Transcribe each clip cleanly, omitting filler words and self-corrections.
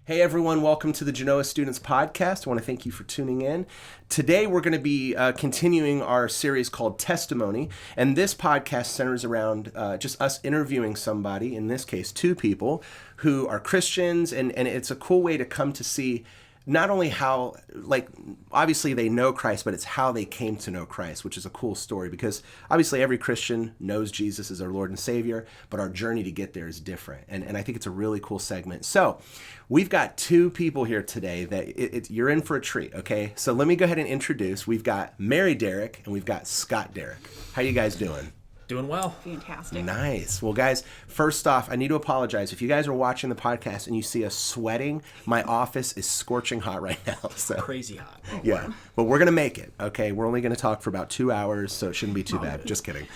Hey everyone, welcome to the Genoa Students Podcast. I want to thank you for tuning in. Today we're going to be continuing our series called Testimony, and this podcast centers around just us interviewing somebody, in this case two people, who are Christians, and it's a cool way to come to see not only how, obviously they know Christ, but it's how they came to know Christ, which is a cool story because obviously every Christian knows Jesus as their Lord and Savior, but our journey to get there is different. And I think it's a really cool segment. So we've got two people here today that you're in for a treat, okay? So let me go ahead and introduce. We've got Mary Derick and we've got Scott Derick. How you guys doing? Doing well. Fantastic. Nice. Well, guys, first off, I need to apologize. If you guys are watching the podcast and you see us sweating, my office is scorching hot right now. So crazy hot. Yeah, but we're going to make it, okay? We're only going to talk for about 2 hours, so it shouldn't be too bad. Just kidding.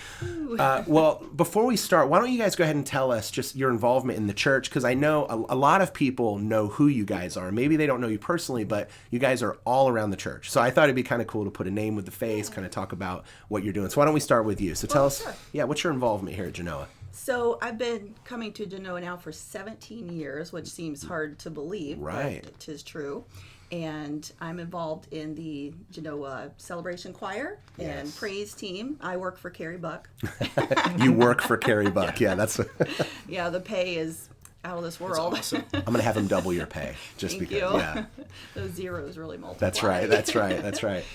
Well, before we start, why don't you guys go ahead and tell us just your involvement in the church? Because I know a lot of people know who you guys are. Maybe they don't know you personally, but you guys are all around the church. So I thought it'd be kind of cool to put a name with the face, kind of talk about what you're doing. So why don't we start with you? So tell us, sure. Yeah, what's your involvement here at Genoa? So I've been coming to Genoa now for 17 years, which seems hard to believe, Right. but it is true. And I'm involved in the Genoa Celebration Choir and praise team. I work for Carrie Buck. You work for Carrie Buck. Yeah, that's... Yeah, the pay is out of this world. That's awesome. I'm going to have him double your pay just Thank because. you. Yeah. Those zeros really multiply. That's right.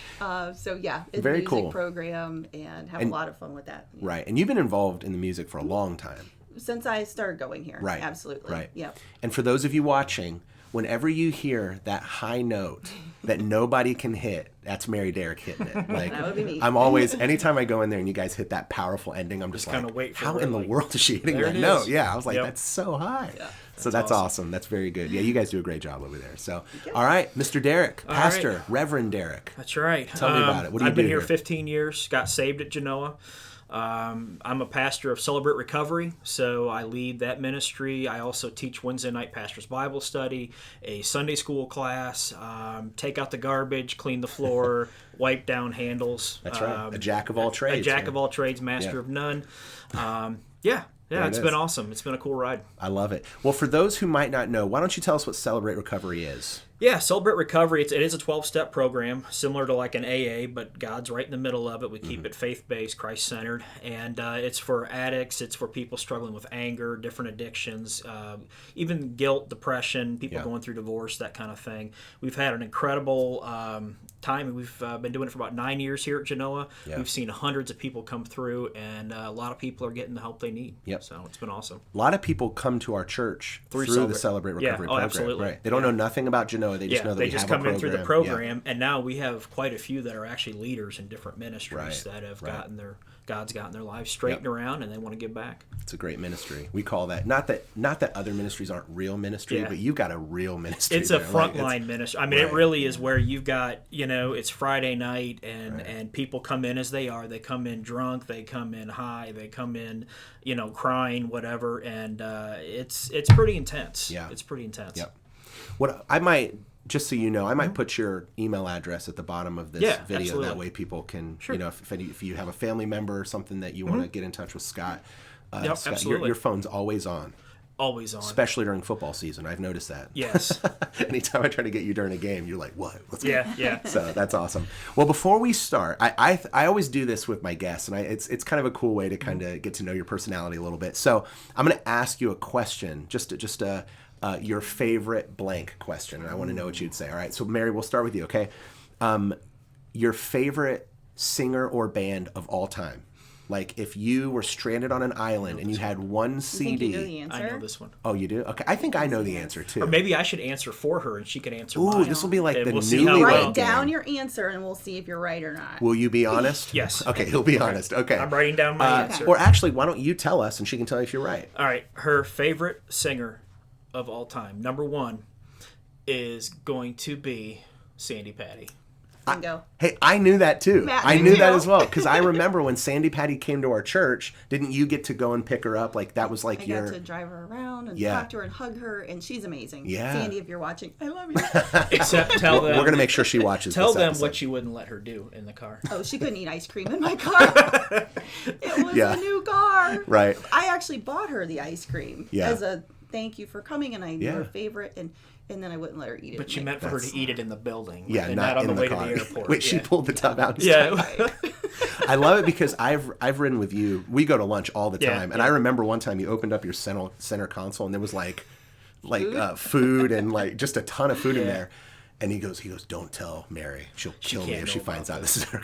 So yeah, it's Very a music cool. program and have a lot of fun with that. Right. And you've been involved in the music for a long time. Since I started going here. Right. Absolutely. Right. Yep. And for those of you watching, whenever you hear that high note that nobody can hit, that's Mary Derick hitting it. Like, That would be me. I'm always, anytime I go in there and you guys hit that powerful ending, I'm just kinda like, wait for how her, in the like, world is she hitting there that it note? is. Yeah, I was like, Yep. that's so high. Yeah. So that's awesome. That's very good. Yeah, you guys do a great job over there. So, you. all right, Mr. Derick, All Pastor, right. Reverend Derick. That's right. Tell me about it. What do you I've been do here here? 15 years. Got saved at Genoa. I'm a pastor of Celebrate Recovery, so I lead that ministry. I also teach Wednesday night pastor's Bible study, a Sunday school class, take out the garbage, clean the floor, wipe down handles. That's right. A jack of all trades. A jack man. of all trades, master Yeah. of none. There it It's is. been awesome. It's been a cool ride. I love it. Well, for those who might not know, why don't you tell us what Celebrate Recovery is? Yeah, Celebrate Recovery, it is a 12-step program, similar to like an AA, but God's right in the middle of it. We keep it faith-based, Christ-centered, and it's for addicts, it's for people struggling with anger, different addictions, even guilt, depression, people going through divorce, that kind of thing. We've had an incredible time. We've been doing it for about 9 years here at Genoa. Yeah. We've seen hundreds of people come through, and a lot of people are getting the help they need. Yep. So it's been awesome. A lot of people come to our church through the Celebrate Recovery program. Absolutely. Right. They don't know nothing about Genoa. They just know that they we just have come a in through the program. program, and now we have quite a few that are actually leaders in different ministries Right, that have right. God's gotten their lives straightened around, and they want to give back. It's a great ministry. We call that not that other ministries aren't real ministry, Yeah. but you've got a real ministry. It's a there. frontline ministry. I mean, Right. it really is where you've got, it's Friday night, and people come in as they are. They come in drunk, they come in high, they come in, crying, whatever, and it's pretty intense. Yeah. It's pretty intense. Yep. What I might, just so you know, I might put your email address at the bottom of this video. Absolutely. That way people can, if you have a family member or something that you want to get in touch with Scott, Scott, absolutely. your phone's always on. Always on. Especially during football season. I've noticed that. Yes. Anytime I try to get you during a game, you're like, what? What's going on? Yeah. So that's awesome. Well, before we start, I always do this with my guests, and it's kind of a cool way to kind of get to know your personality a little bit. So I'm going to ask you a question, just your favorite blank question, and I want to know what you'd say. All right. So Mary, we'll start with you. Okay. Your favorite singer or band of all time. Like if you were stranded on an island and you had one CD. Think you know the answer? I know this one. Oh, you do? Okay. I think I know the answer too. Or maybe I should answer for her and she can answer Ooh, mine. this will be like And the we'll see how newlywed well- Write down game. your answer and we'll see if you're right or not. Will you be honest? Yes. Okay, he'll be honest. Okay. I'm writing down my answer. Or actually, why don't you tell us and she can tell you if you're right. All right. Her favorite singer of all time, number one, is going to be Sandy Patty. Bingo. Hey, I knew that too. Matt, I me knew too. that as well because I remember when Sandy Patty came to our church. Didn't you get to go and pick her up? Like that was like I your. got to drive her around and Yeah. talk to her and hug her, and she's amazing. Yeah. Sandy, if you're watching, I love you. Except tell them. We're gonna make sure she watches. Tell this them episode. what you wouldn't let her do in the car. Oh, she couldn't eat ice cream in my car. It was Yeah. a new car. Right. I actually bought her the ice cream Yeah. as a thank you for coming, and I knew her favorite, and then I wouldn't let her eat it. But you meant for her to eat it in the building. Yeah, and not on in the way car. to the airport. Wait, she pulled the tub out. And Yeah. I love it because I've ridden with you. We go to lunch all the time, and I remember one time you opened up your center console, and there was like food and like just a ton of food in there. And he goes, don't tell Mary. She'll kill me if she finds out this is her.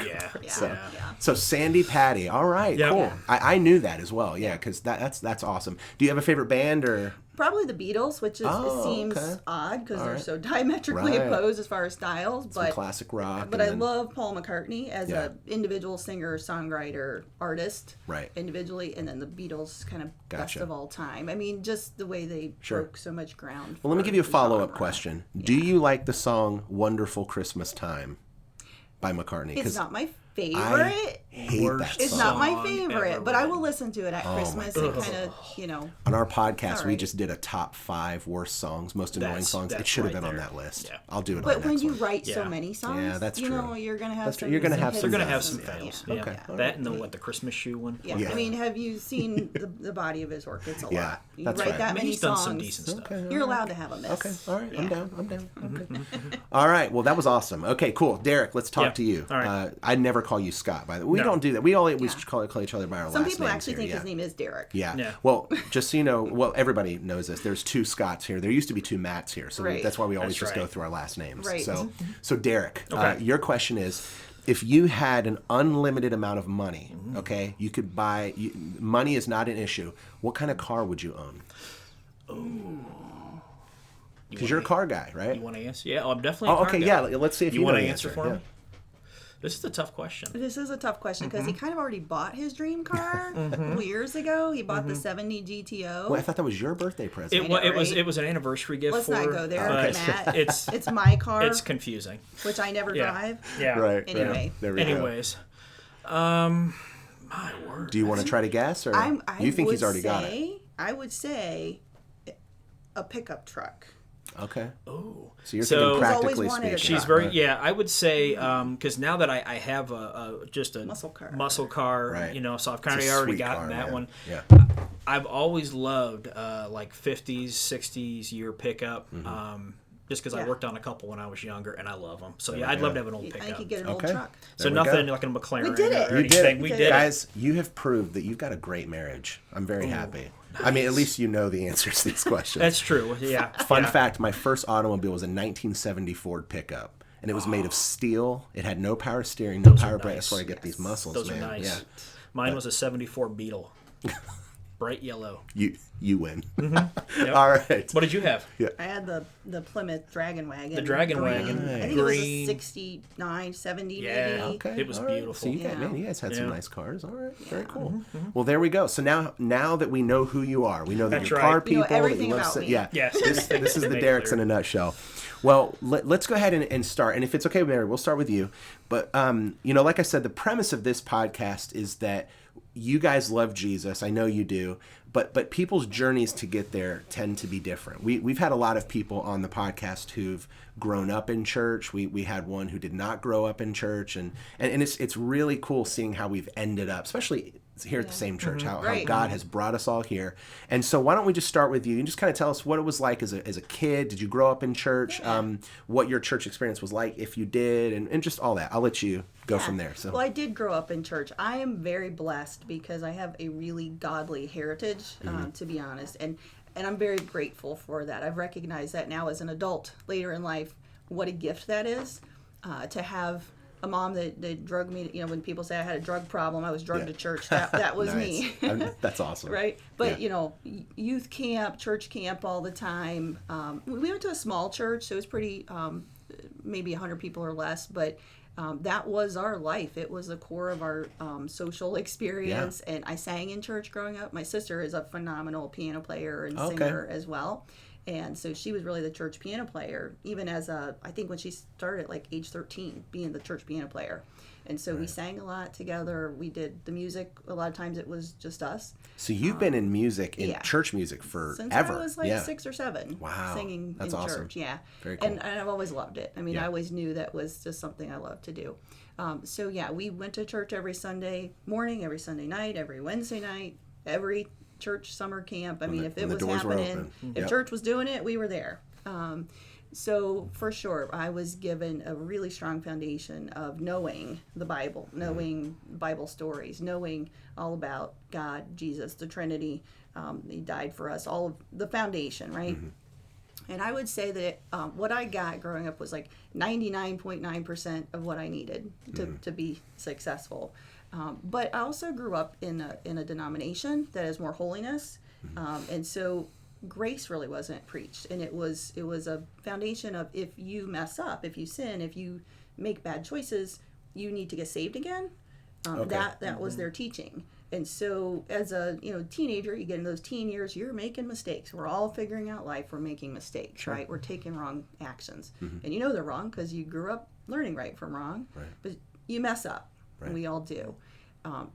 So Sandy Patty. All right, cool. I knew that as well. Yeah, because that's awesome. Do you have a favorite band or? Probably the Beatles, which it seems odd because they're so diametrically opposed as far as styles. But classic rock. But I love Paul McCartney as an individual singer, songwriter, artist. Right. Individually, and then the Beatles kind of best of all time. I mean, just the way they broke so much ground. Well, let me give you a follow-up question. Do you like the song "Wonderful Christmas Time" by McCartney? It's not my favorite. I hate that song. It's not my favorite, but I will listen to it at Christmas and kind of, On our podcast, we just did a top 5 worst songs, most annoying songs. It should have been on that list. Yeah. I'll do it. But on when next you one. write so many songs, that's true. You're gonna have some. You're gonna have some. They're gonna have some fails. Yeah. Okay. That and the Christmas shoe one. Yeah. I mean, have you seen the body of his work? It's a lot. You that's write that many he's done songs. some decent stuff. Okay, you're allowed to have a miss. Okay. All right. I'm down. Okay. All right. Well, that was awesome. Okay. Cool. Derek, let's talk to you. All right. I never call you Scott. By the way, we don't do that. We always call each other by our last names. Some people actually think his name is Derek. Yeah. Well, just so you know, everybody knows this. There's 2 Scotts here. There used to be 2 Matts here, so that's why we always just go through our last names. Right. So Derek, your question is, if you had an unlimited amount of money, okay, you could buy. Money is not an issue. What kind of car would you own? Because you're a car guy, right? You want to answer? Yeah, I'm definitely a car guy. Yeah. Let's see if you want know to the answer for Yeah. me. This is a tough question. This is a tough question because he kind of already bought his dream car a couple years ago. He bought the 70 GTO. Well, I thought that was your birthday present. It was an anniversary gift. Let's for not her, go there, but Matt. It's my car. It's confusing. Which I never drive. Yeah. Right. Anyway. There we go. Anyways, my word. Do you want to try to guess, or you think he's already got it? I would say a pickup truck. Okay. Oh. So you're thinking practically always wanted a speaking. She's very I would say because now that I have just a muscle car, right. So I've kind of already gotten that one. Yeah. I've always loved like 50s, 60s year pickup. Just because I worked on a couple when I was younger, and I love them. So I'd love to have an old pickup. I could get an old truck. So nothing like a McLaren. We did it. Or anything. We did it. Guys, you have proved that you've got a great marriage. I'm very happy. Nice. I mean, at least you know the answers to these questions. That's true. Yeah. Fun fact: my first automobile was a 1970 Ford pickup, and it was made of steel. It had no power steering, no power brake. That's where I get these muscles, Those man. are nice. Yeah. Mine was a '74 Beetle. Bright yellow. You win. Yep. All right. What did you have? Yeah. I had the Plymouth Dragon Wagon. The Dragon Wagon. I think green. It was a 69, 70 Yeah. maybe. Okay. It was all right. beautiful. So you guys had some nice cars. All right. Very cool. Mm-hmm. Well, there we go. So now that we know who you are, we know that That's you're right. car people. everything that you love about me. Yeah. Yes. This is the Make Derek's clear. in a nutshell. Well, let's go ahead and start. And if it's okay, Mary, we'll start with you. But like I said, the premise of this podcast is that you guys love Jesus. I know you do. But people's journeys to get there tend to be different. We've had a lot of people on the podcast who've grown up in church. We had one who did not grow up in church, and it's really cool seeing how we've ended up, especially here at the same church, how God has brought us all here. And so why don't we just start with you and just kind of tell us what it was like as a kid. Did you grow up in church? What your church experience was like, if you did, and just all that. I'll let you go from there. So. Well, I did grow up in church. I am very blessed because I have a really godly heritage, to be honest, and I'm very grateful for that. I've recognized that now as an adult later in life, what a gift that is, to have a mom that drugged me. When people say I had a drug problem, I was drugged to church. That was me. That's awesome. Right? But, youth camp, church camp all the time. We went to a small church, so it was pretty, maybe 100 people or less, but that was our life. It was the core of our social experience. And I sang in church growing up. My sister is a phenomenal piano player and singer as well. And so she was really the church piano player, even as I think when she started like age 13, being the church piano player. And so we sang a lot together. We did the music. A lot of times it was just us. So you've been in music, in church music forever. Since I was like 6 or 7. Wow. Singing That's in awesome. church. Yeah. Very cool. And I've always loved it. I mean, I always knew that was just something I loved to do. We went to church every Sunday morning, every Sunday night, every Wednesday night, every church summer camp. I mean, if it when the was doors were happening, open. if Yep. church was doing it, we were there. So for sure, I was given a really strong foundation of knowing the Bible, knowing Bible stories, knowing all about God, Jesus, the Trinity. He died for us, all of the foundation, right? And I would say that what I got growing up was like 99.9% of what I needed to be successful. But I also grew up in a denomination that has more holiness, and so grace really wasn't preached, and it was a foundation of if you mess up, if you sin, if you make bad choices, you need to get saved again. That was their teaching. And so as a teenager, you get in those teen years, you're making mistakes. We're all figuring out life. We're making mistakes, right? We're taking wrong actions. And you know they're wrong because you grew up learning right from wrong. Right. But you mess up, Right. and we all do.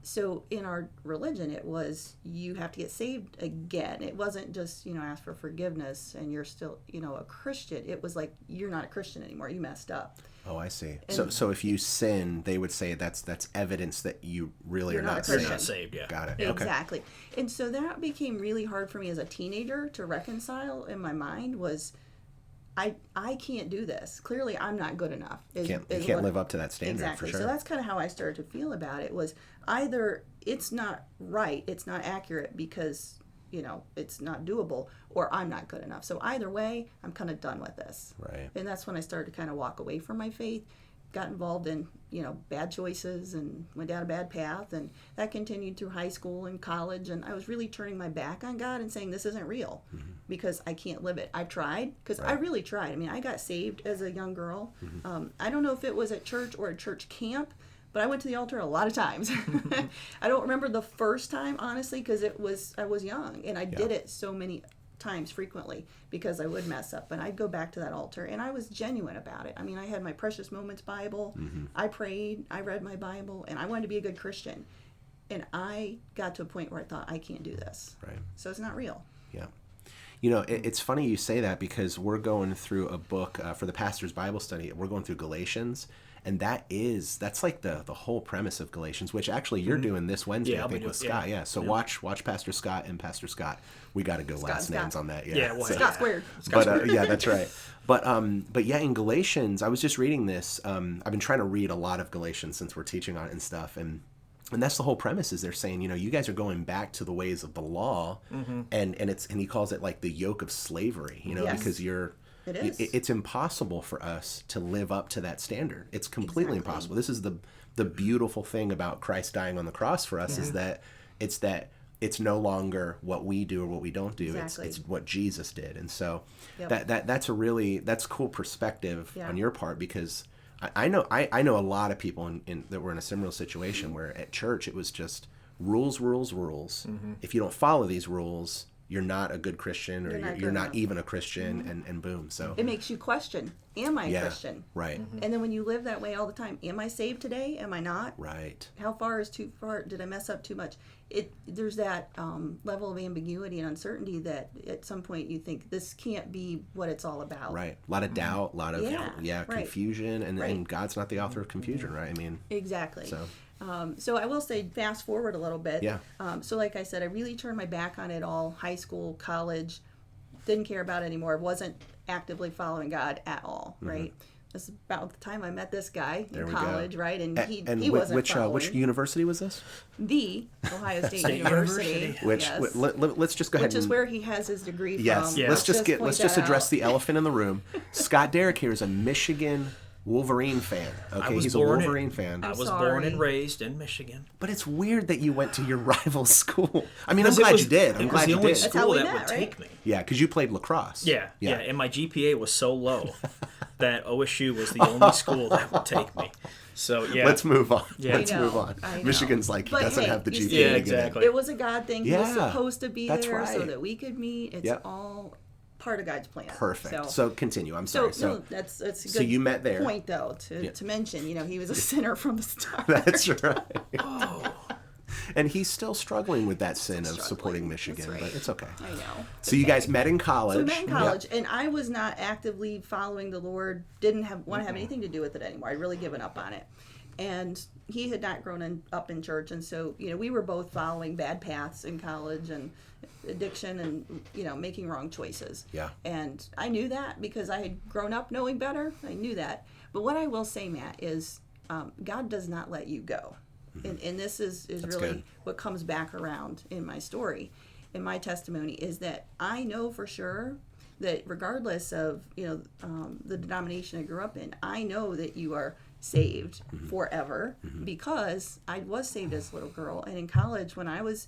So in our religion, it was you have to get saved again. It wasn't just, ask for forgiveness and you're still, a Christian. It was like, you're not a Christian anymore. You messed up. Oh, I see. So if you sin, they would say that's evidence that you really You're are not not a You're Christian. not saved, yeah. Got it. Exactly. And so that became really hard for me as a teenager to reconcile in my mind was I can't do this. Clearly, I'm not good enough. You can't live up to that standard. Exactly. For sure. So that's kind of how I started to feel about it was either it's not right, it's not accurate because, it's not doable, or I'm not good enough. So either way, I'm kind of done with this. Right. And that's when I started to kind of walk away from my faith, got involved in, bad choices and went down a bad path. And that continued through high school and college. And I was really turning my back on God and saying, this isn't real because I can't live it. I've tried, because I really tried. I mean, I got saved as a young girl. I don't know if it was at church or at church camp, but I went to the altar a lot of times. I don't remember the first time, honestly, because I was young. And I did it so many times frequently because I would mess up, and I'd go back to that altar, and I was genuine about it. I mean, I had my Precious Moments Bible, I prayed, I read my Bible, and I wanted to be a good Christian, and I got to a point where I thought, I can't do this. Right. So it's not real. Yeah. It's funny you say that because we're going through a book for the pastor's Bible study. We're going through Galatians, and that's like the whole premise of Galatians, which actually you're doing this Wednesday, I think, with Scott. Yeah. So watch Pastor Scott and Pastor Scott. We got to go last names on that. Yeah. Scott squared. But yeah, that's right. But yeah, in Galatians, I was just reading this. I've been trying to read a lot of Galatians since we're teaching on it and stuff, and that's the whole premise. Is they're saying, you guys are going back to the ways of the law, and he calls it like the yoke of slavery. Yes. Because It is. it's impossible for us to live up to that standard. It's completely impossible. This is the beautiful thing about Christ dying on the cross for us is that it's no longer what we do or what we don't do. Exactly. It's what Jesus did. And so that's a cool perspective on your part, because I know a lot of people that were in a similar situation where at church it was just rules. If you don't follow these rules, you're not a good Christian, or you're not even a Christian, and boom. So it makes you question, am I a Christian? Right. And then when you live that way all the time, am I saved today? Am I not? Right. How far is too far? Did I mess up too much? There's that level of ambiguity and uncertainty that at some point you think this can't be what it's all about. Right. A lot of doubt, a lot of right. confusion, and God's not the author of confusion, right? I mean, Exactly. So. So I will say, fast forward a little bit. Yeah. So like I said, I really turned my back on it all. High school, college, didn't care about it anymore. Wasn't actively following God at all. Right. That's about the time I met this guy in college, right? And he wasn't following. Which university was this? The Ohio State University. Which let's just go ahead. Which is where he has his degree from. Yes. Let's just address the elephant in the room. Scott Derick here is a Michigan Wolverine fan. Okay, he's a Wolverine fan. I was born and raised in Michigan. But it's weird that you went to your rival school. I mean, I'm glad you did. I'm glad you did. It was the only school that would take me. Yeah, because you played lacrosse. Yeah, and my GPA was so low that OSU was the only school that would take me. So yeah, let's move on. Yeah. Let's move on. Michigan's like, he doesn't have the GPA. Yeah, exactly. It was a God thing. He was supposed to be there right. so that we could meet. It's all part of God's plan. Perfect. So continue. I'm sorry. No, that's a good so you met there. Point though to mention. He was a sinner from the start. That's right. And he's still struggling with that sin of supporting Michigan, but it's okay. I know. So you guys met in college. So we met in college, and I was not actively following the Lord. Didn't want to have anything to do with it anymore. I'd really given up on it. And he had not up in church, and so we were both following bad paths in college and addiction and making wrong choices. Yeah. And I knew that because I had grown up knowing better. I knew that. But what I will say, Matt, is God does not let you go. And this is really good. what comes back around in my story, in my testimony, is that I know for sure that regardless of the denomination I grew up in, I know that you are saved forever, because I was saved as a little girl. And in college, when I was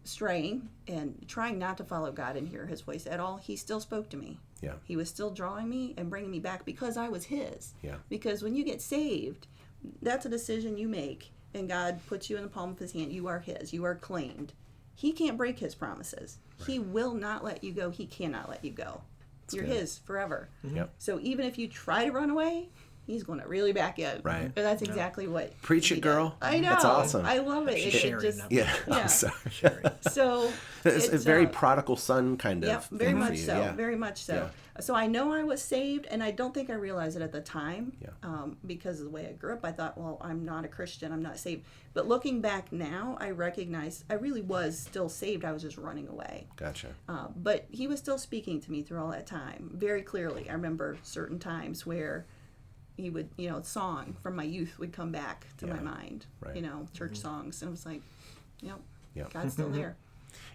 straying and trying not to follow God and hear his voice at all, he still spoke to me. Yeah. He was still drawing me and bringing me back because I was his. Yeah. Because when you get saved, that's a decision you make, and God puts you in the palm of his hand. You are his. You are claimed. He can't break his promises. Right. He will not let you go. He cannot let you go. You're his forever. Yep. So even if you try to run away, he's going to reel you back in. Right. And that's exactly what Preach he it, girl. did. I know. That's awesome. I love it. She's It sharing just, now. Yeah. Yeah. I'm sorry. So It's a very prodigal son kind of Yep, very thing much for you. so. Yeah. Very much so. Yeah. So I know I was saved, and I don't think I realized it at the time. Yeah. Because of the way I grew up, I thought, well, I'm not a Christian. I'm not saved. But looking back now, I recognize I really was still saved. I was just running away. Gotcha. But he was still speaking to me through all that time, very clearly. I remember certain times where he would, song from my youth would come back to my mind. Right. Church songs, and I was like, Yep. God's still there.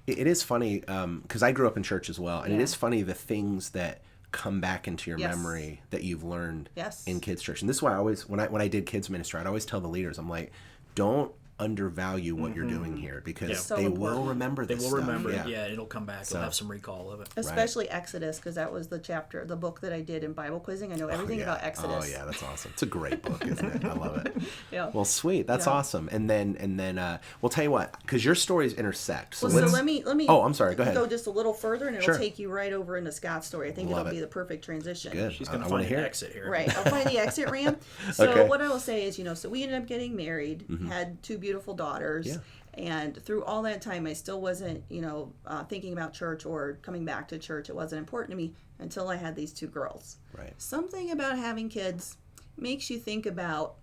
It is funny because I grew up in church as well, and it Yeah. is funny the things that come back into your Yes. memory that you've learned Yes. in kids church. And this is why I always when I did kids ministry, I'd always tell the leaders, I'm like, don't undervalue what you're doing here, because Yeah. So they will important. remember They this will stuff. remember Yeah. it. Yeah, it'll come back. So- They'll have some recall of it. Especially Exodus, because that was the book that I did in Bible quizzing. I know everything Yeah. about Exodus. Oh yeah, that's awesome. It's a great book, isn't it? I love it. Yeah. Well, sweet. That's Yeah. awesome. And then we'll tell you what, because your stories intersect. So Well, so let's. let me Oh, I'm sorry. Go ahead. go just a little further, and it'll Sure. take you right over into Scott's story. I think Love it'll it. be the perfect transition. Good. She's going I to wanna find hear an it. exit here. Right, I'll find the exit ramp. So Okay. what I will say is, so we ended up getting married, had 2 beautiful daughters, Yeah. and through all that time, I still wasn't, thinking about church or coming back to church. It wasn't important to me until I had these 2 girls. Right. Something about having kids makes you think about,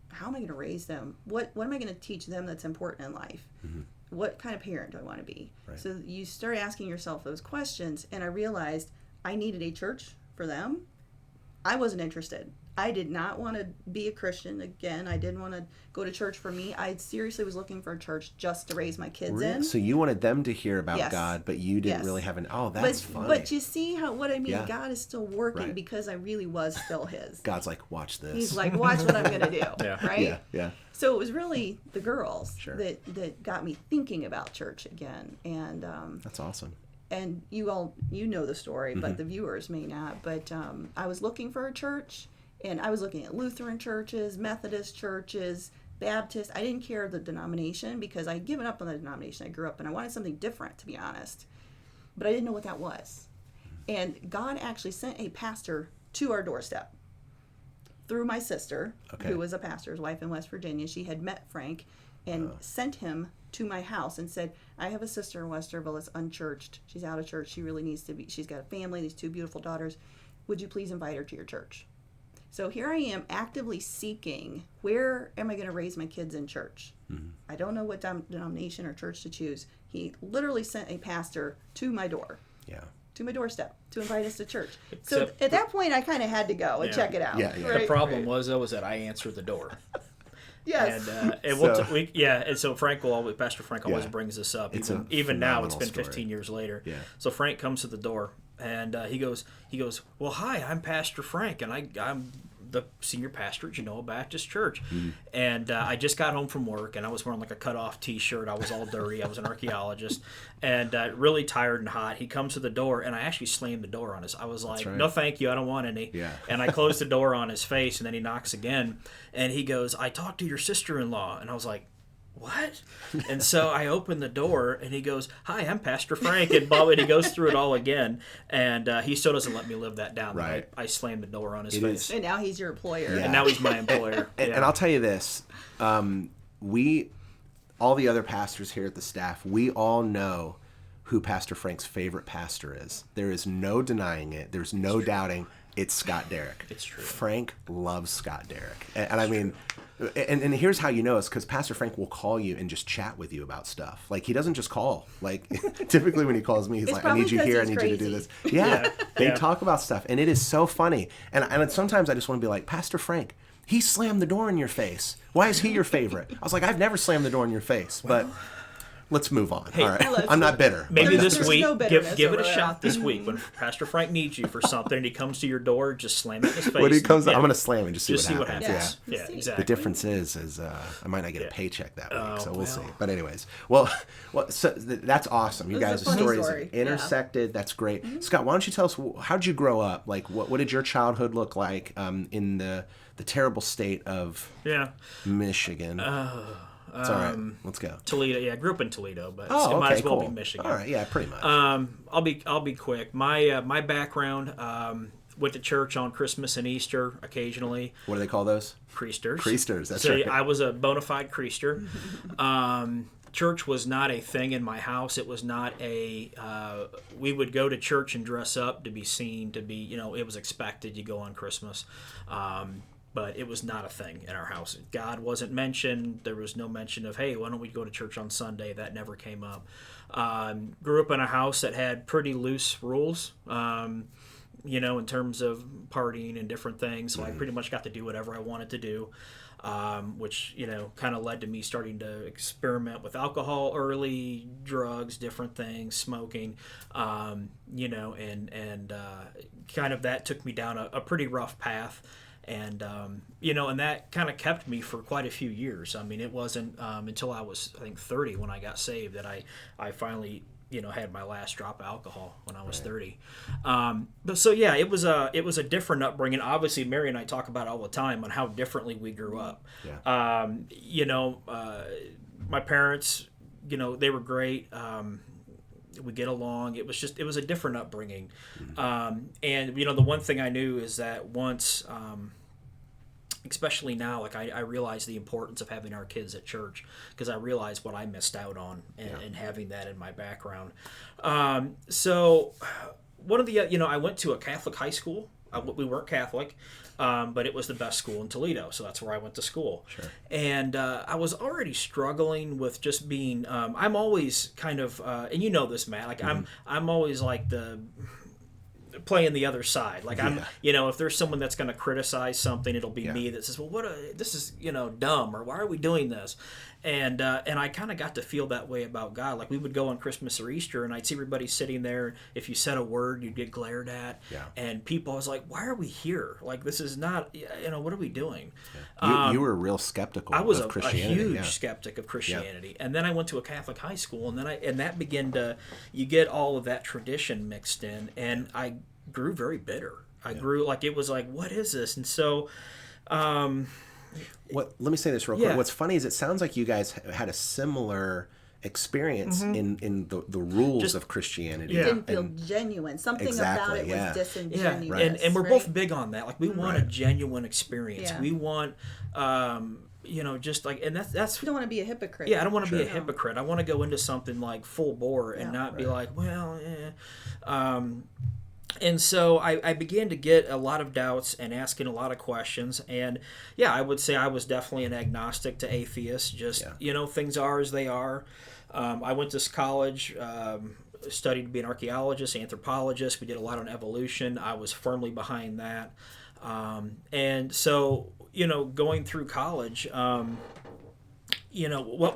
how am I going to raise them? What am I going to teach them that's important in life? What kind of parent do I want to be? Right. So you start asking yourself those questions, and I realized I needed a church for them. I wasn't interested. I did not want to be a Christian again. I didn't want to go to church for me. I seriously was looking for a church just to raise my kids in. So you wanted them to hear about Yes. God, but you didn't Yes. really have an. Oh, that's funny. But you see what I mean? Yeah. God is still working, Right. because I really was still his. God's like, watch this. He's like, watch what I'm going to do. Yeah. Right? Yeah. Yeah. So it was really the girls Sure. that got me thinking about church again. And That's awesome. and you know the story, Mm-hmm. but the viewers may not. But I was looking for a church, and I was looking at Lutheran churches, Methodist churches, Baptist. I didn't care the denomination, because I had given up on the denomination I grew up in. I wanted something different, to be honest. But I didn't know what that was. And God actually sent a pastor to our doorstep through my sister, Okay. who was a pastor's wife in West Virginia. She had met Frank and sent him to my house and said, I have a sister in Westerville that's unchurched. She's out of church. She really needs to be. She's got a family, these 2 beautiful daughters. Would you please invite her to your church? So here I am actively seeking, where am I going to raise my kids in church? I don't know what denomination or church to choose. He literally sent a pastor to my door, Yeah. to my doorstep, to invite us to church. So Except- at that point, I kind of had to go and Yeah. check it out. Yeah, yeah. The Right? problem was that I answered the door. Yes. And so Frank will always, Pastor Frank always Yeah. brings this up. It's Even a now, it's phenomenal been story. 15 years later. Yeah. So Frank comes to the door, and he goes, well, hi, I'm Pastor Frank, and I'm the senior pastor at Genoa Baptist Church. And I just got home from work, and I was wearing like a cut-off T-shirt. I was all dirty. I was an archaeologist, and really tired and hot. He comes to the door, and I actually slammed the door on us. I was like, right. no, thank you. I don't want any. Yeah. And I closed the door on his face, and then he knocks again, and he goes, I talked to your sister-in-law. And I was like, what? And so I opened the door, and he goes, hi, I'm Pastor Frank, and Bob, and he goes through it all again, and he still doesn't let me live that down. Right. I slammed the door on his It face. is. And now he's your employer. Yeah. And now he's my employer. And I'll tell you this, all the other pastors here at the staff, we all know who Pastor Frank's favorite pastor is. There is no denying it. There's no doubting. it's Scott Derick. It's true. Frank loves Scott Derick. And I mean, and here's how you know it's because Pastor Frank will call you and just chat with you about stuff. Like, he doesn't just call. Like, typically when he calls me, he's like, I need you here. I need you to do this. Yeah. They talk about stuff. And it is so funny. And sometimes I just want to be like, Pastor Frank, he slammed the door in your face. Why is he your favorite? I was like, I've never slammed the door in your face. But let's move on. All right. I'm not bitter. Maybe this week, no give it a shot this week. When Pastor Frank needs you for something and he comes to your door, just slam it in his face. When he comes, I'm going to slam and just see what happens. Yeah, exactly. The difference is I might not get a paycheck that week, so we'll see. But anyways, so that's awesome. You guys' stories intersected. That's great. Scott, why don't you tell us, how did you grow up? Like, what did your childhood look like in the terrible state of Michigan? It's all right. Let's go. Toledo. Yeah, I grew up in Toledo, but it might as well be Michigan. All right. Yeah, pretty much. I'll be quick. My background, went to church on Christmas and Easter occasionally. What do they call those? Priesters. Priesters. That's so right. I was a bona fide priester. Church was not a thing in my house. It was not a. We would go to church and dress up to be seen, to be, it was expected. You go on Christmas. But it was not a thing in our house. God wasn't mentioned. There was no mention of, hey, why don't we go to church on Sunday? That never came up. Grew up in a house that had pretty loose rules, in terms of partying and different things. So I pretty much got to do whatever I wanted to do, which, kind of led to me starting to experiment with alcohol early, drugs, different things, smoking, and kind of that took me down a pretty rough path. And, and that kind of kept me for quite a few years. I mean, it wasn't until I was, I think, 30 when I got saved that I finally, had my last drop of alcohol when I was 30. But so, yeah, it was a different upbringing. Obviously, Mary and I talk about it all the time on how differently we grew up. Yeah. My parents, they were great. We get along. It was a different upbringing. And, the one thing I knew is that once, especially now, like I realize the importance of having our kids at church, because I realized what I missed out on and having that in my background. So one of the, I went to a Catholic high school. We weren't Catholic, but it was the best school in Toledo, so that's where I went to school. Sure. And I was already struggling with just being. I'm always kind of, and you know this, Matt. Like I'm always like playing the other side. Like I'm, if there's someone that's going to criticize something, it'll be me that says, well, this is, dumb, or why are we doing this? And I kind of got to feel that way about God. Like we would go on Christmas or Easter, and I'd see everybody sitting there. If you said a word, you'd get glared at. Yeah. And people, I was like, why are we here? Like this is not, what are we doing? Yeah. You were real skeptical. I was of Christianity. a huge skeptic of Christianity, and then I went to a Catholic high school, and that began to, you get all of that tradition mixed in, and I grew very bitter. I grew like it was like, what is this? And so. Let me say this real quick. What's funny is it sounds like you guys had a similar experience in the rules of Christianity. It didn't feel genuine. Something about it was disingenuous. Yeah. Right. And we're both big on that. Like we want a genuine experience. Yeah. We want just like, and that's you don't want to be a hypocrite. Yeah, I don't want to be a hypocrite. I want to go into something like full bore and not be like, well, and so I began to get a lot of doubts and asking a lot of questions. And, I would say I was definitely an agnostic to atheist. Just, things are as they are. I went to college, studied to be an archaeologist, anthropologist. We did a lot on evolution. I was firmly behind that. And so, going through college, what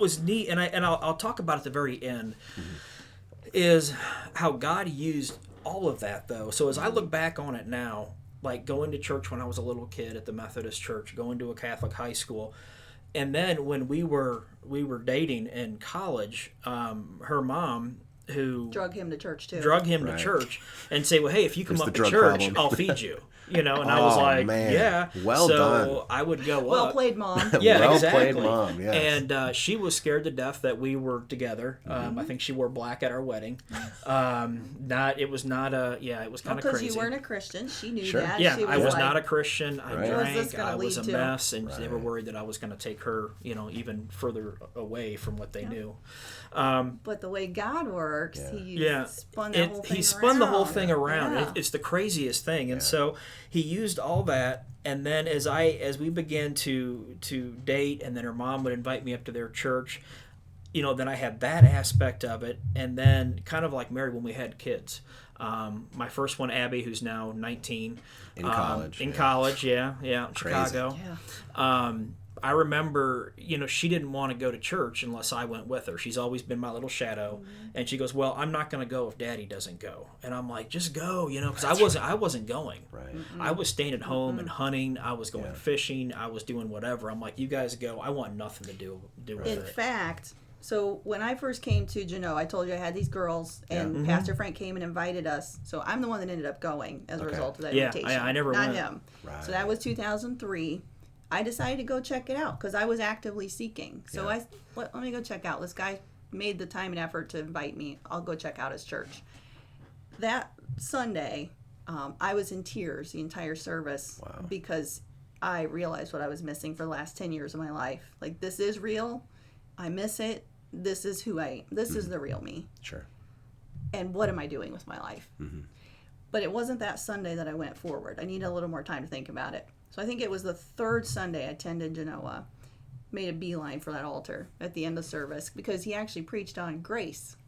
was neat, and I'll talk about at the very end, is how God used all of that, though. So as I look back on it now, like going to church when I was a little kid at the Methodist church, going to a Catholic high school, and then when we were dating in college, her mom, who drug him to church to church, and say, well, hey, if you come up to church, problem. I'll feed you. And I was like, man. Well done. So I would go well played, Mom. Yeah, well exactly. Played, Mom. Yes. And she was scared to death that we were together. I think she wore black at our wedding. It was kind of crazy. Because you weren't a Christian. She knew that. Yeah, she was I was not a Christian. I drank. I was a mess. And they were worried that I was going to take her, even further away from what they knew. But the way God works, works. Yeah. He spun that whole thing he spun the whole around. thing around. Yeah. It's the craziest thing. And so he used all that. And then as we began to date, and then her mom would invite me up to their church, then I had that aspect of it. And then kind of like Mary when we had kids. My first one, Abby, who's now 19. In college. In college, in Chicago. Yeah. I remember, she didn't want to go to church unless I went with her. She's always been my little shadow. And she goes, well, I'm not going to go if Daddy doesn't go. And I'm like, just go, because I wasn't going. Right. I was staying at home and hunting. I was going fishing. I was doing whatever. I'm like, you guys go. I want nothing to do with it. In fact, so when I first came to Genoa, I told you I had these girls, and Pastor Frank came and invited us. So I'm the one that ended up going as a result of that invitation. I never Not went. him. Right. So that was 2003. I decided to go check it out because I was actively seeking. So let me go check out. This guy made the time and effort to invite me. I'll go check out his church. That Sunday, I was in tears the entire service because I realized what I was missing for the last 10 years of my life. Like, this is real. I miss it. This is who I am. This is the real me. Sure. And what am I doing with my life? But it wasn't that Sunday that I went forward. I needed a little more time to think about it. So I think it was the third Sunday I attended Genoa, made a beeline for that altar at the end of service because he actually preached on grace.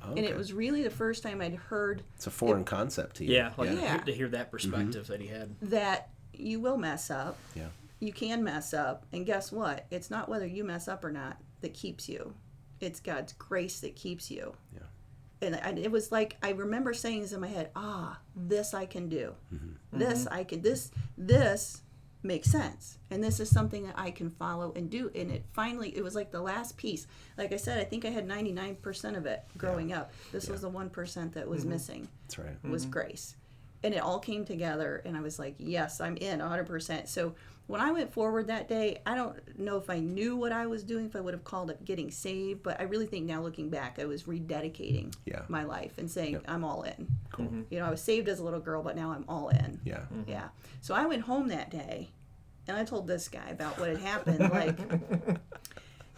Okay. And it was really the first time I'd heard... It's a foreign concept to you. Yeah, to hear that perspective that he had. That you will mess up. Yeah. You can mess up. And guess what? It's not whether you mess up or not that keeps you. It's God's grace that keeps you. Yeah. And it was like, I remember saying this in my head, this I can do. This I can, this makes sense. And this is something that I can follow and do. And it was like the last piece. Like I said, I think I had 99% of it growing up. This was the 1% that was missing. That's right. Was grace. And it all came together, and I was like, yes, I'm in 100%. So when I went forward that day, I don't know if I knew what I was doing, if I would have called it getting saved, but I really think now looking back, I was rededicating my life and saying, I'm all in. Cool. I was saved as a little girl, but now I'm all in. Yeah. Yeah. So I went home that day, and I told this guy about what had happened, like...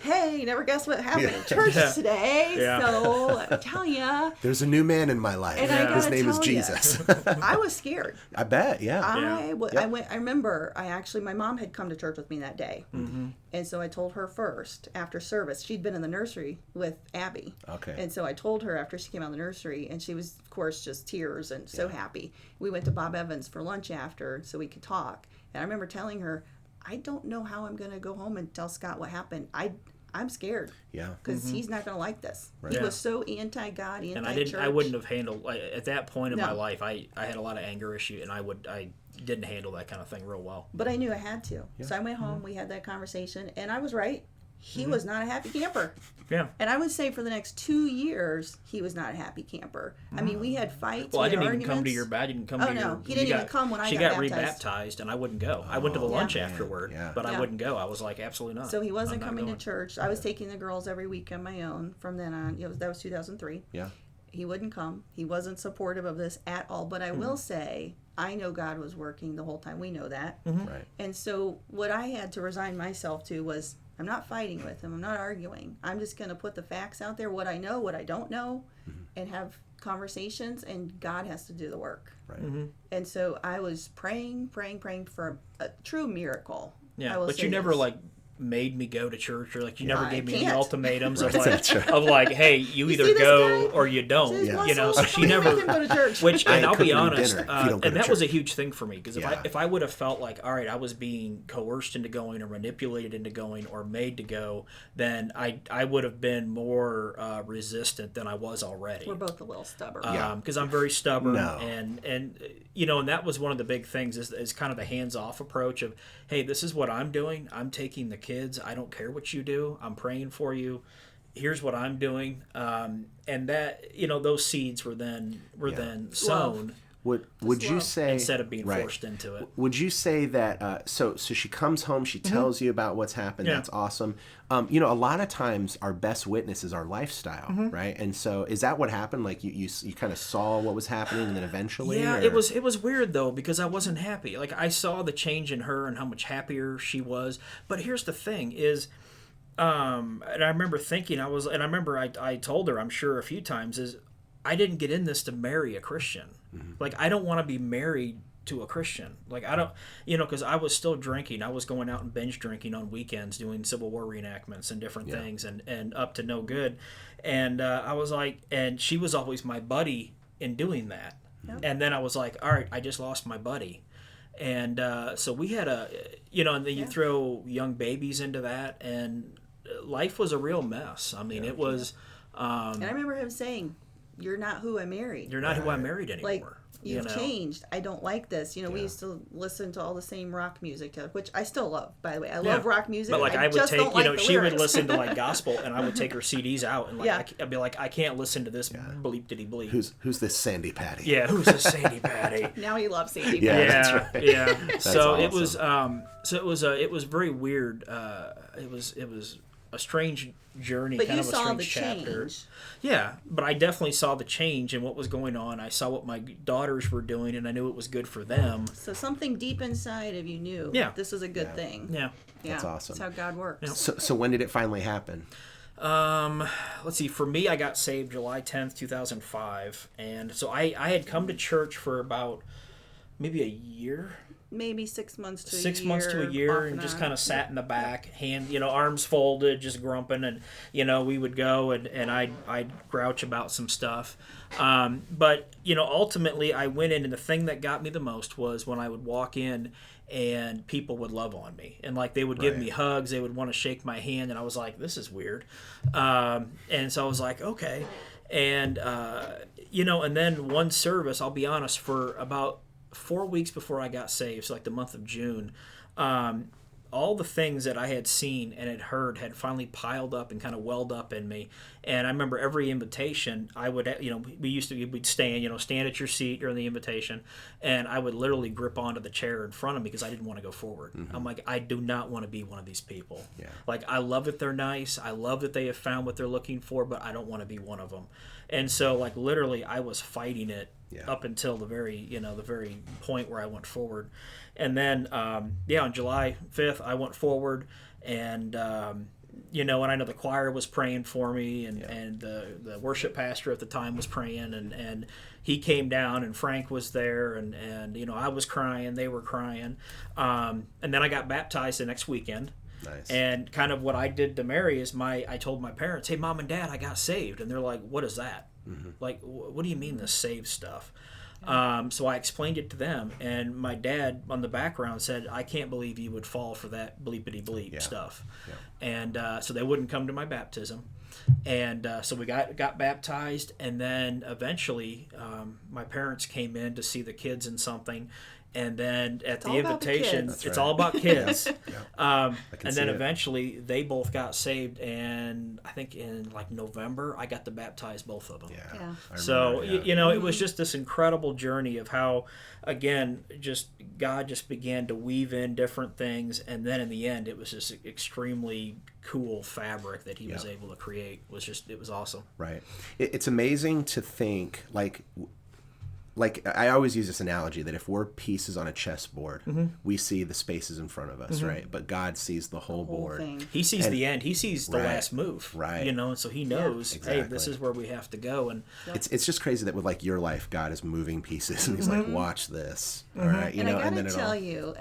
Hey, you never guess what happened at church today. Yeah. So I'm telling you. There's a new man in my life. And I His gotta name is tell Jesus. I was scared. I bet, yeah. I remember my mom had come to church with me that day. And so I told her first after service. She'd been in the nursery with Abby. Okay. And so I told her after she came out of the nursery, and she was, of course, just tears and so happy. We went to Bob Evans for lunch after so we could talk. And I remember telling her, I don't know how I'm going to go home and tell Scott what happened. I'm scared. Yeah. Because he's not going to like this. Right. He was so anti-God, anti-church. And I wouldn't have handled, at that point in my life, I had a lot of anger issue, and I didn't handle that kind of thing real well. But I knew I had to. Yeah. So I went home, we had that conversation, and I was right. He was not a happy camper. Yeah. And I would say for the next 2 years, he was not a happy camper. I mean, we had fights. Well, I didn't even come to your bed. I didn't come to your... no. He didn't even come when I got baptized. She got rebaptized, and I wouldn't go. I went to the lunch afterward, but I wouldn't go. I was like, absolutely not. So he wasn't coming to church. I was taking the girls every week on my own from then on. That was 2003. Yeah. He wouldn't come. He wasn't supportive of this at all. But I will say, I know God was working the whole time. We know that. Right. And so what I had to resign myself to was, I'm not fighting with him. I'm not arguing. I'm just going to put the facts out there, what I know, what I don't know, and have conversations, and God has to do the work. Right. And so I was praying for a true miracle. Yeah, but you never made me go to church, or you never gave me any ultimatums of hey, you either go or you don't. So she never go to church. Which, and I'll be honest, and that was a huge thing for me, because if I would have felt like, all right, I was being coerced into going or manipulated into going or made to go, then I would have been more resistant than I was already. We're both a little stubborn. Because I'm very stubborn, and that was one of the big things is kind of the hands-off approach of, hey, this is what I'm doing. I'm taking the kids. I don't care what you do. I'm praying for you. Here's what I'm doing. And that, those seeds were then sown. Would you say, instead of being forced into it? Would you say that so she comes home, she tells you about what's happened. That's awesome. A lot of times our best witness is our lifestyle, right? And so is that what happened? Like you kind of saw what was happening, and then eventually, it was weird though, because I wasn't happy. Like, I saw the change in her and how much happier she was. But here's the thing: is And I remember thinking, I remember I told her, I'm sure a few times, is I didn't get in this to marry a Christian. Like, I don't want to be married to a Christian. Like, I don't, because I was still drinking. I was going out and binge drinking on weekends, doing Civil War reenactments and different things, and up to no good. And I was like, and she was always my buddy in doing that. Yep. And then I was like, all right, I just lost my buddy. And so we had and then you throw young babies into that, and life was a real mess. I mean, it was. And I remember him saying, "You're not who I married. You're not who I married anymore. Like, you've changed. I don't like this." We used to listen to all the same rock music, which I still love, by the way. I love rock music. But, like, I would just take, don't like the she lyrics. would listen to, like, gospel, and I would take her CDs out, and, like, I'd be like, I can't listen to this bleep-diddy-bleep. Who's this Sandy Patty? Yeah, who's this Sandy Patty? Now he loves Sandy Patty. Yeah, that's right. Yeah. So awesome. it was very weird. It was a strange journey, But kind you of a saw strange the chapter. change. Yeah, but I definitely saw the change in what was going on. I saw what my daughters were doing, and I knew it was good for them. So something deep inside of you knew this was a good thing. Yeah. That's awesome. That's how God works. Yeah. So when did it finally happen? Let's see. For me, I got saved July 10th, 2005, and so I had come to church for about maybe a year. Maybe 6 months to a year. 6 months to a year, and just kind of sat in the back, arms folded, just grumping, and we would go and I'd grouch about some stuff, but ultimately I went in, and the thing that got me the most was when I would walk in and people would love on me, and like they would give me hugs, they would want to shake my hand, and I was like, this is weird, and so I was like, okay, and and then one service, I'll be honest, for about 4 weeks before I got saved, so like the month of June, all the things that I had seen and had heard had finally piled up and kind of welled up in me. And I remember every invitation, I would, we'd stand at your seat during the invitation, and I would literally grip onto the chair in front of me because I didn't want to go forward. Mm-hmm. I'm like, I do not want to be one of these people. Yeah. Like, I love that they're nice. I love that they have found what they're looking for, but I don't want to be one of them. And so, like, literally, I was fighting it up until the very point where I went forward. And then, on July 5th, I went forward, and, and I know the choir was praying for me, and the worship pastor at the time was praying, and he came down, and Frank was there, and I was crying, they were crying. And then I got baptized the next weekend. Nice. And kind of what I did to Mary is I told my parents, hey, Mom and Dad, I got saved. And they're like, what is that? Mm-hmm. Like, what do you mean this saved stuff? So I explained it to them, and my dad on the background said, I can't believe you would fall for that bleepity bleep stuff. Yeah. And so they wouldn't come to my baptism. And so we got baptized, and then eventually my parents came in to see the kids in something. And then at the invitation, it's all about kids. And then eventually they both got saved, and I think in like November I got to baptize both of them. Yeah. So it was just this incredible journey of how, again, just God just began to weave in different things, and then in the end it was just extremely cool fabric that He was able to create. It was awesome. Right. It's amazing to think like I always use this analogy that if we're pieces on a chessboard, we see the spaces in front of us, right? But God sees the whole board. Thing. He sees the end. He sees the last move, right? And so He knows, hey, this is where we have to go. And it's just crazy that with like your life, God is moving pieces, and He's like, watch this, all right? And I gotta tell you,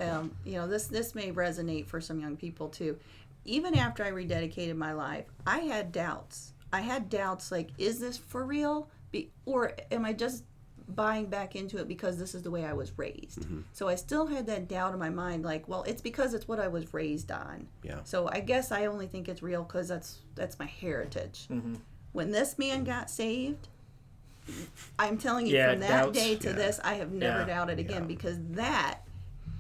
this may resonate for some young people too. Even after I rededicated my life, I had doubts. Like, is this for real? Or am I just buying back into it because this is the way I was raised? So I still had that doubt in my mind, like, well, it's because it's what I was raised on. So I guess I only think it's real because that's my heritage. When this man got saved, I'm telling you, from that day to this, I have never doubted again, because that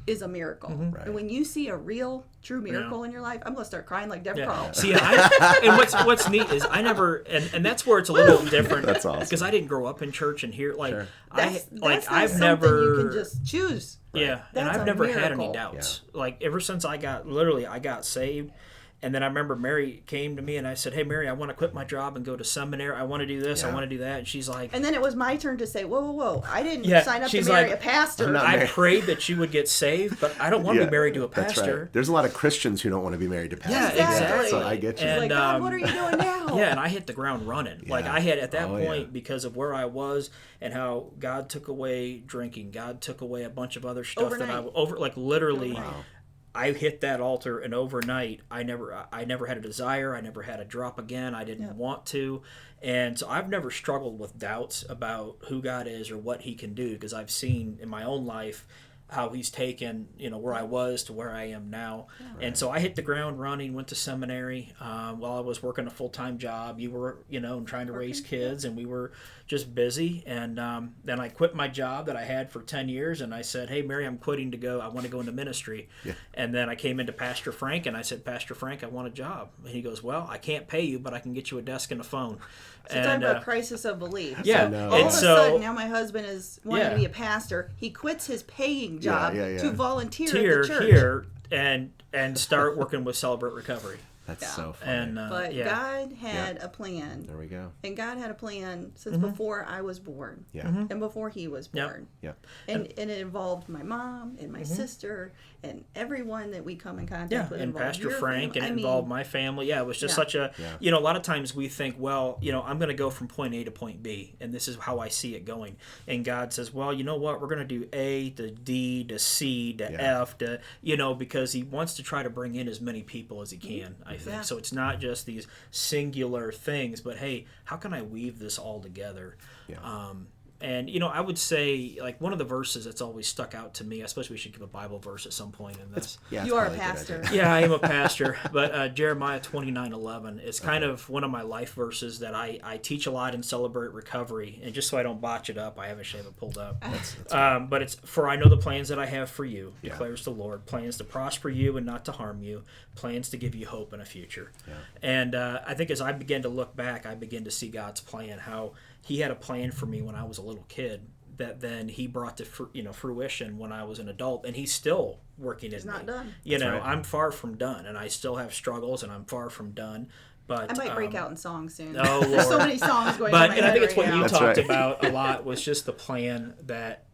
is a miracle. Right. And when you see a real, true miracle in your life, I'm going to start crying like Dev Carl. See, and what's neat is I never, and that's where it's a little different. That's awesome. Because I didn't grow up in church and hear, like, I've never, you can just choose. Yeah, and I've never had any doubts. Like, ever since I got saved, And then I remember Mary came to me and I said, "Hey, Mary, I want to quit my job and go to seminary. I want to do this. I want to do that." And she's like... And then it was my turn to say, whoa, whoa, whoa. I didn't sign up to she's marry like, a pastor. I prayed that you would get saved, but I don't want to be married to a pastor. That's right. There's a lot of Christians who don't want to be married to pastors. Yeah, exactly. So I get you. And, like, God, what are you doing now? Yeah, and I hit the ground running. Like, I had, at that point, yeah. because of where I was and how God took away drinking, God took away a bunch of other stuff Overnight. that literally... Wow. I hit that altar, and overnight, I never had a desire. I never had a drop again. I didn't want to, and so I've never struggled with doubts about who God is or what He can do, because I've seen in my own life how He's taken, where I was to where I am now. Right. And so I hit the ground running, went to seminary while I was working a full-time job. You were, and trying to raise kids, and we were just busy. And then I quit my job that I had for 10 years, and I said, "Hey, Mary, I'm quitting to go. I want to go into ministry." Yeah. And then I came into Pastor Frank, and I said, "Pastor Frank, I want a job." And he goes, "Well, I can't pay you, but I can get you a desk and a phone." So talking about crisis of belief. Yeah. So all of a sudden, now my husband is wanting to be a pastor. He quits his paying job to volunteer at the church. Here and start working with Celebrate Recovery. That's so funny. But God had a plan. There we go. And God had a plan since before I was born. Yeah. And before he was born. Yeah. And it involved my mom and my sister and everyone that we come in contact with. And Pastor Frank, and it involved my family. Yeah, it was just such a, a lot of times we think, well, I'm going to go from point A to point B, and this is how I see it going. And God says, well, you know what? We're going to do A to D to C to F to, because He wants to try to bring in as many people as He can, I think. So it's not just these singular things, but hey, how can I weave this all together? Yeah. And, I would say, like, one of the verses that's always stuck out to me, I suppose we should give a Bible verse at some point in this. You are a pastor. Yeah, I am a pastor. But Jeremiah 29:11 is kind of one of my life verses that I teach a lot in Celebrate Recovery. And just so I don't botch it up, I have it pulled up. But it's, "For I know the plans that I have for you, declares the Lord, plans to prosper you and not to harm you, plans to give you hope and a future." Yeah. And I think as I begin to look back, I begin to see God's plan, how He had a plan for me when I was a little kid that then He brought to fruition when I was an adult, and He's still working in me. He's not done. I'm far from done, and I still have struggles, and I'm far from done. But I might break out in song soon. Oh, There's so many songs going on. And I think it's what you talked right. about a lot, was just the plan that,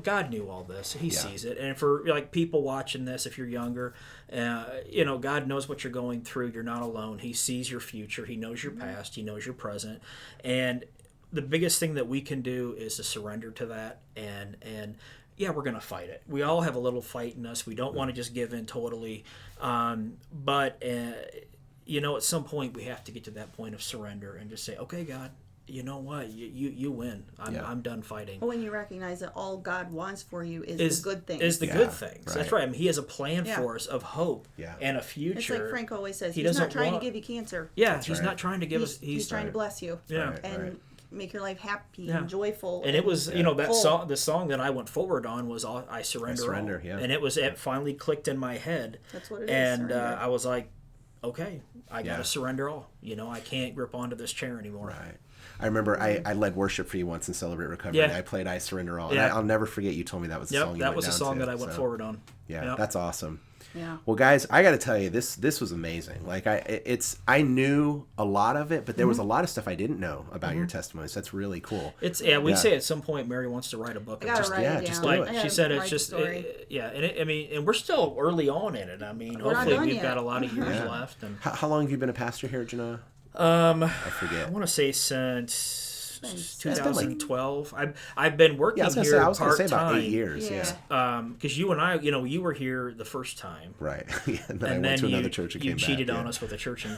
God knew all this. He sees it. And for people watching this, if you're younger, God knows what you're going through. You're not alone. He sees your future. He knows your past. He knows your present. And the biggest thing that we can do is to surrender to that, and we're going to fight it. We all have a little fight in us. We don't want to just give in totally. But at some point we have to get to that point of surrender and just say, okay, God, you know what? You win. I'm done fighting. Well, when you recognize that all God wants for you is the good things. Is the good things. Right. That's right. I mean, He has a plan for us of hope and a future. It's like Frank always says, He's not trying to give you cancer. Yeah, He's not trying to give us... He's trying to bless you. Yeah. And make your life happy and joyful. And it was, that song, the song that I went forward on was I Surrender All. Yeah. And it finally clicked in my head. That's what it is. And I was like, okay, I got to surrender all. I can't grip onto this chair anymore. Right. I remember I led worship for you once in Celebrate Recovery. Yeah. And I played I Surrender All. Yeah. And I'll never forget you told me that was the song you that went was down the song to, that I went forward on. Yeah, that's awesome. Yeah. Well, guys, I got to tell you, this was amazing. Like I knew a lot of it, but there was a lot of stuff I didn't know about your testimonies. That's really cool. We say at some point Mary wants to write a book. I gotta write it down. just like she said, it's just and we're still early on in it. I mean, hopefully we've got a lot of years left. And how long have you been a pastor here at Genoa? I forget. I want to say since 2012. I've been working here part-time. I was going to say about 8 years. Yeah. Because you and I, you were here the first time. Right. And then I went to another church and came back. You cheated on us with a church in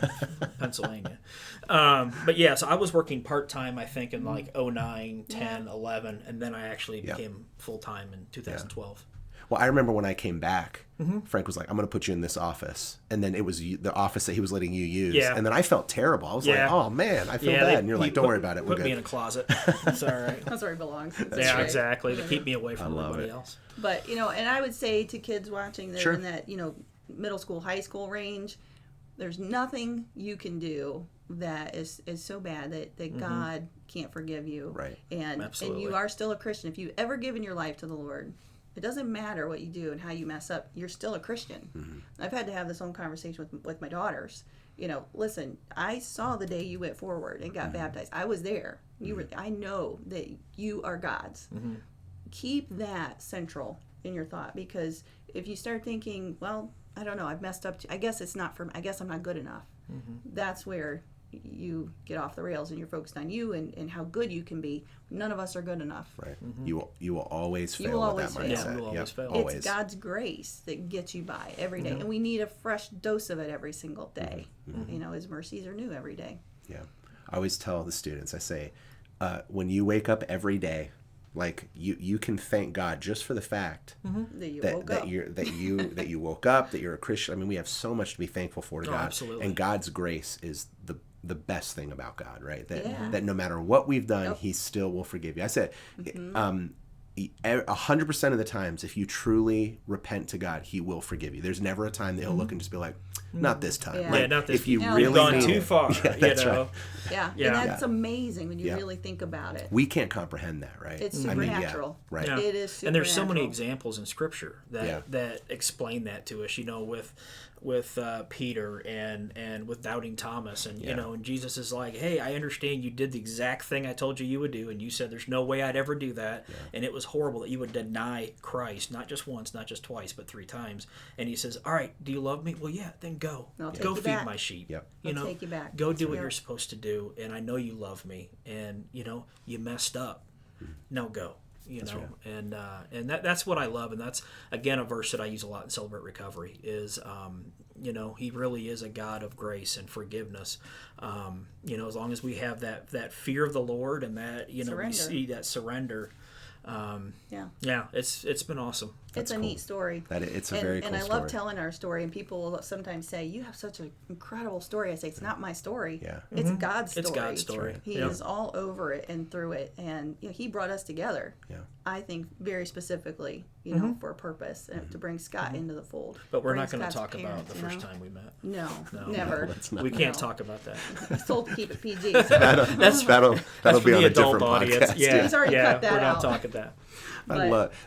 Pennsylvania. But yeah, so I was working part-time, I think, in like 09, 10, 11, and then I actually became full-time in 2012. Well, I remember when I came back, Frank was like, I'm going to put you in this office. And then it was the office that he was letting you use. Yeah. And then I felt terrible. I was like, oh, man, I feel bad. And you're like, don't worry about it. We're put good. me in a closet. It's all right. That's where he belongs. Exactly. To keep me away from everybody else. But, and I would say to kids watching that in that, middle school, high school range, there's nothing you can do that is so bad that God can't forgive you. Right. And you are still a Christian. If you've ever given your life to the Lord, It doesn't matter what you do and how you mess up. You're still a Christian. I've had to have this own conversation with my daughters. Listen, I saw the day you went forward and got baptized. I was there. I know that you are God's. Keep that central in your thought, because if you start thinking, well, I don't know, I've messed up. I guess it's not for me. I guess I'm not good enough. That's where you get off the rails and you're focused on you and how good you can be. None of us are good enough. Right. You will always fail will with always that fail. mindset. Yeah, we will always fail. Always. It's God's grace that gets you by every day. And we need a fresh dose of it every single day. His mercies are new every day. Yeah. I always tell the students, I say, when you wake up every day, like you can thank God just for the fact That you woke up. that you woke up, that you're a Christian. I mean, we have so much to be thankful for to God. Absolutely. And God's grace is the best thing about God, right? Yeah. That no matter what we've done, He still will forgive you. I said, 100% of the times, if you truly repent to God, He will forgive you. There's never a time that He'll look and just be like, not this time. Yeah. Like, not this. if you Yeah, really gone mean too it. far. That's right. Yeah. Yeah. And that's amazing when you Yeah. really think about it. We can't comprehend that, right? It's I mean, supernatural. right. Yeah. It is supernatural. And there's so many examples in Scripture Yeah. that explain that to us. With Peter and with doubting Thomas, and and Jesus is like, hey, I understand you did the exact thing I told you would do, and you said there's no way I'd ever do that, and it was horrible that you would deny Christ, not just once, not just twice, but 3 times. And he says, all right, do you love me? Well, yeah, then go. I'll take Go you feed back. my sheep. Yep. I'll take you back. Go do what Yep. you're supposed to do, and I know you love me, and you messed up. Now go. And that's what I love, and that's again a verse that I use a lot in Celebrate Recovery is He really is a God of grace and forgiveness. As long as we have that fear of the Lord and that we Surrender. see that surrender. Yeah. It's been awesome. It's a neat story. It's a very cool And I story. love telling our story, and people will sometimes say, you have such an incredible story. I say, it's not my story. Yeah. It's God's story. It's God's story. He is all over it and through it. And He brought us together, Yeah. I think, very specifically, for a purpose, and to bring Scott into the fold. But we're Bring not going to Scott's talk about parents, the first time we met. No, No. never. Let's not. We can't No. talk about that. He's told to keep it PG. So That'll That's be for on the a adult different audience. podcast. Yeah, He's already cut that we're not out. talking that.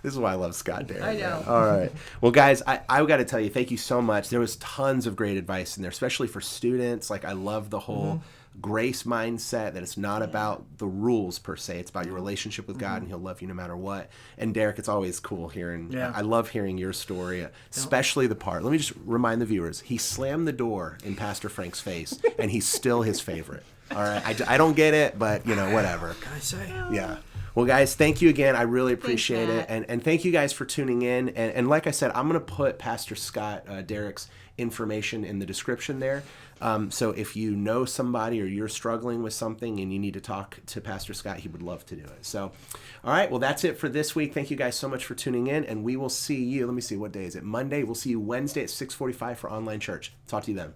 This is why I love Scott Derick. I know. Man. All right. Well, guys, I got to tell you, thank you so much. There was tons of great advice in there, especially for students. Like, I love the whole grace mindset, that it's not about the rules per se. It's about your relationship with God, and He'll love you no matter what. And Derick, it's always cool hearing. Yeah. I love hearing your story, especially the part. Let me just remind the viewers: he slammed the door in Pastor Frank's face, and he's still his favorite. All right. I don't get it, but whatever. Can I say? Yeah. Well, guys, thank you again. I really appreciate it. Matt. And thank you guys for tuning in. And like I said, I'm going to put Pastor Scott Derick's information in the description there. So if you know somebody or you're struggling with something and you need to talk to Pastor Scott, he would love to do it. So, all right. Well, that's it for this week. Thank you guys so much for tuning in. And we will see you. Let me see. What day is it? Monday. We'll see you Wednesday at 6:45 for online church. Talk to you then.